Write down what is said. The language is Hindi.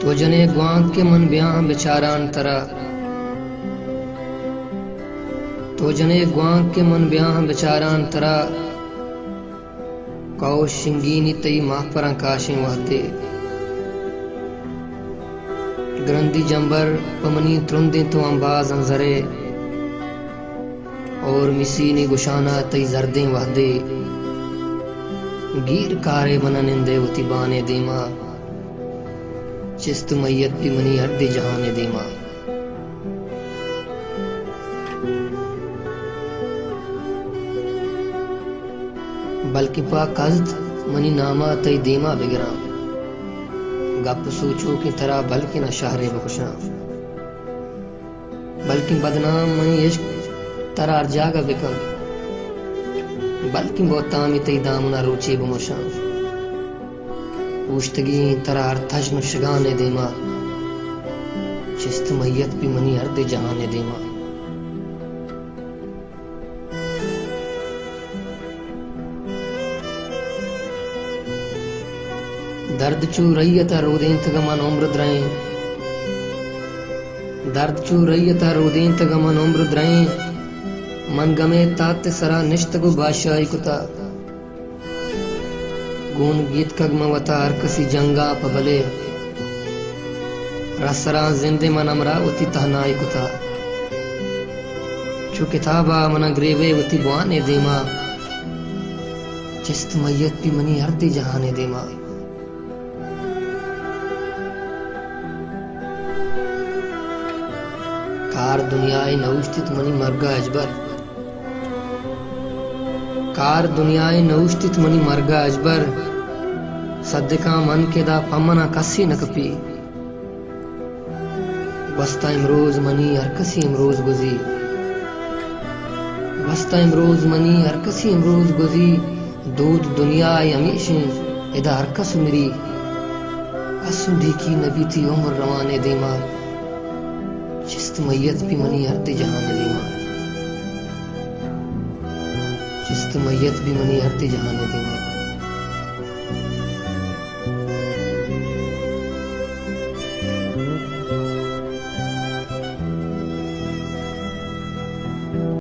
तो जने ग्वांग के मन ब्याह बेचारान तरा, तो जने ग्वांग के मन ब्याह बेचारान तरा, कौ शिंगीनी तई माह पर काशें वहते, ग्रंथि जंबर पमनी त्रुंदे तो अंबाज अंजरे, और मिसीनी गुशाना तई जरदे वहदे, गीर कारे बननिंदे उती बाने दीमा, चिस्त मैयत भी मनी हरदे जहाने दीमा। बल्कि पा कल्त मनी नामा तई दीमा बिगरा, गप सूचो की तरह बल्कि न शहरे बखुशा, बल्कि बदनाम मनी इश्क तरार जागा बिकम, बल्कि बोतामी तई दामना रुचि बमुशा, पूछतगी तरार थजन शगाने दीमा, चिस्त मैयत भी मनी हरदे जहाने दीमा। दर्द चू रैयता रोदेंत गमन उम्र द्राएं, दर्द चू रैयता रोदेंत गमन उम्र द्राएं, मन गमे तात सरा निश्तगु बादशाही कुता, गुण गीत कगमवता अरकसी जंगा पबले, रसरा जिंदे मन अमरा उती तहनाई कुता, चू किताबा मन ग्रेवे उती बुआने दीमा, चिस्त मैयत भी मनी हरदे जहाने दीमा। कार दुनियाए नौस्थित मनी मरगा अजबर, कार दुनियाए नौस्थित मनी मरगा अजबर, सदका मन के दा पमना कसी न कपी, बस्ता इमरोज मनी हरकसी इमरोज गुजी, बस्ता इमरोज मनी हरकसी इमरोज गुजी, दूध दुनियाए हमेशा इदा हरकस मिरी, कसुंधी की नबी थी उम्र रवाने दीमा, चिस्त मैयत भी मनी हरदे जहाने दीमा, चिस्त मैयत भी मनी हरदे जहाने दीमा।